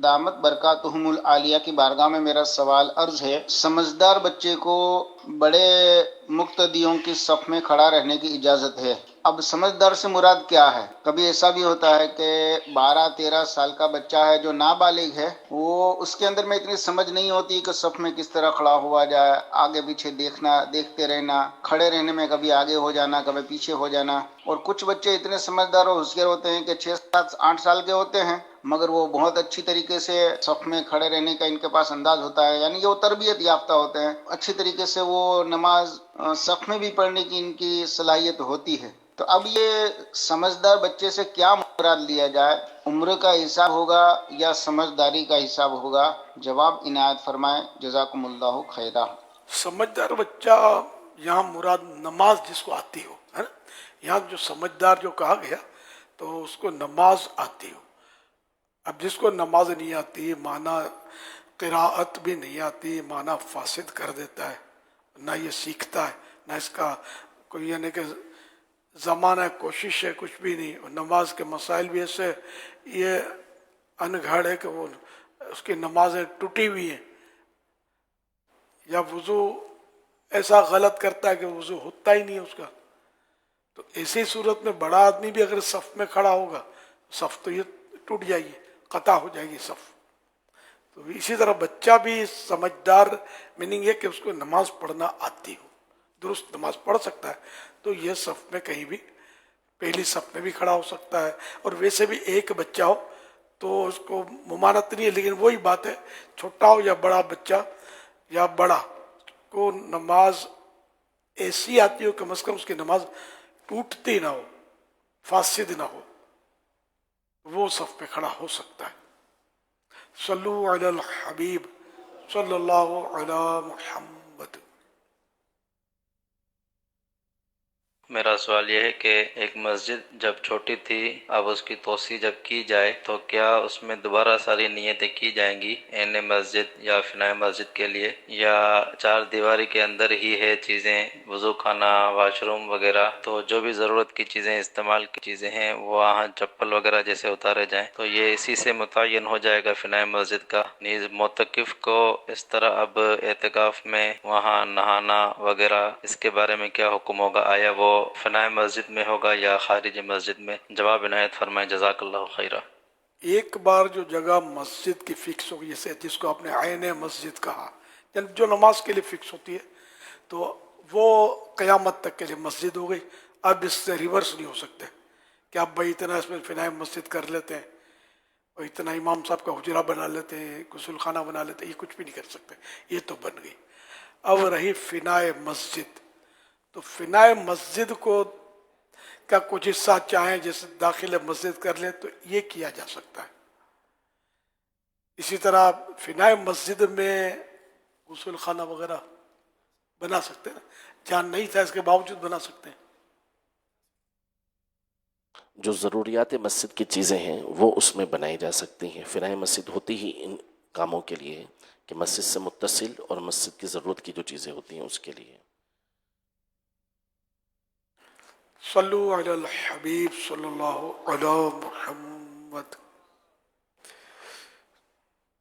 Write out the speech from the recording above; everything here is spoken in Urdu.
دامت برکاتہم العالیہ کی بارگاہ میں میرا سوال عرض ہے، سمجھدار بچے کو بڑے مقتدیوں کی صف میں کھڑا رہنے کی اجازت ہے، اب سمجھدار سے مراد کیا ہے؟ کبھی ایسا بھی ہوتا ہے کہ 12-13 سال کا بچہ ہے جو نابالغ ہے، وہ اس کے اندر میں اتنی سمجھ نہیں ہوتی کہ صف میں کس طرح کھڑا ہوا جائے، آگے پیچھے دیکھتے رہنا، کھڑے رہنے میں کبھی آگے ہو جانا کبھی پیچھے ہو جانا، اور کچھ بچے اتنے سمجھدار اور ہوشیار ہوتے ہیں کہ 6-7-8 سال کے ہوتے ہیں مگر وہ بہت اچھی طریقے سے صف میں کھڑے رہنے کا ان کے پاس انداز ہوتا ہے، یعنی کہ وہ تربیت یافتہ ہوتے ہیں، اچھی طریقے سے وہ نماز صف میں بھی پڑھنے کی ان کی صلاحیت ہوتی ہے۔ تو اب یہ سمجھدار بچے سے کیا مراد لیا جائے؟ عمر کا حساب ہوگا یا سمجھداری کا حساب ہوگا؟ جواب عنایت فرمائیں، جزاکم اللہ خیرہ۔ سمجھدار بچہ یہاں مراد نماز جس کو آتی ہو ہے نا، یہاں جو سمجھدار جو کہا گیا تو اس کو نماز آتی ہو۔ اب جس کو نماز نہیں آتی، معنی قراءت بھی نہیں آتی، معنی فاسد کر دیتا ہے، نہ یہ سیکھتا ہے نہ اس کا کوئی یعنی کہ زمانہ کوشش ہے، کچھ بھی نہیں، اور نماز کے مسائل بھی ایسے یہ انگھڑ ہے کہ وہ اس کی نمازیں ٹوٹی ہوئی ہیں، یا وضو ایسا غلط کرتا ہے کہ وضو ہوتا ہی نہیں ہے اس کا، تو ایسی صورت میں بڑا آدمی بھی اگر صف میں کھڑا ہوگا صف تو یہ ٹوٹ جائے گی، قطع ہو جائے گی صف۔ تو اسی طرح بچہ بھی سمجھدار میننگ ہے کہ اس کو نماز پڑھنا آتی ہو، درست نماز پڑھ سکتا ہے، تو یہ صف میں کہیں بھی پہلی صف میں بھی کھڑا ہو سکتا ہے، اور ویسے بھی ایک بچہ ہو تو اس کو ممانعت نہیں ہے، لیکن وہی بات ہے چھوٹا ہو یا بڑا بچہ یا بڑا کو نماز ایسی آتی ہو کم از کم اس کی نماز ٹوٹتی نہ ہو، فاسد نہ ہو، وہ صف پہ کھڑا ہو سکتا ہے۔ صلو علی الحبیب صلی اللہ علی محمد۔ میرا سوال یہ ہے کہ ایک مسجد جب چھوٹی تھی، اب اس کی توسیع جب کی جائے تو کیا اس میں دوبارہ ساری نیتیں کی جائیں گی این مسجد یا فنائے مسجد کے لیے، یا چار دیواری کے اندر ہی ہے چیزیں، وضو خانہ، واش روم وغیرہ، تو جو بھی ضرورت کی چیزیں، استعمال کی چیزیں ہیں وہ وہاں چپل وغیرہ جیسے اتارے جائیں، تو یہ اسی سے متعین ہو جائے گا فنائے مسجد کا؟ نیز معتکف کو اس طرح اب اعتکاف میں وہاں نہانا وغیرہ اس کے بارے میں کیا حکم ہوگا؟ آیا وہ فنائے مسجد میں ہوگا یا خارج مسجد میں؟ جواب عنایت فرمائیں، جزاک اللہ خیرہ۔ ایک بار جو جگہ مسجد کی فکس ہوگی، جیسے جس کو آپ نے عین مسجد کہا، یعنی جو نماز کے لیے فکس ہوتی ہے، تو وہ قیامت تک کے لیے مسجد ہو گئی، اب اس سے ریورس نہیں ہو سکتے کہ آپ بھائی اتنا اس میں فنائے مسجد کر لیتے ہیں اور اتنا امام صاحب کا حجرہ بنا لیتے ہیں، غسل خانہ بنا لیتے ہیں، یہ کچھ بھی نہیں کر سکتے، یہ تو بن گئی۔ اب رہی فنائے مسجد، تو فنائے مسجد کو کا کچھ حصہ چاہیں جیسے داخل مسجد کر لیں تو یہ کیا جا سکتا ہے۔ اسی طرح فنائے مسجد میں غسل خانہ وغیرہ بنا سکتے ہیں، جہاں نہیں تھا اس کے باوجود بنا سکتے ہیں۔ جو ضروریات مسجد کی چیزیں ہیں وہ اس میں بنائی جا سکتی ہیں۔ فنائے مسجد ہوتی ہی ان کاموں کے لیے ہے کہ مسجد سے متصل اور مسجد کی ضرورت کی جو چیزیں ہوتی ہیں اس کے لیے۔ صلو علی الحبیب صلی اللہ علی محمد۔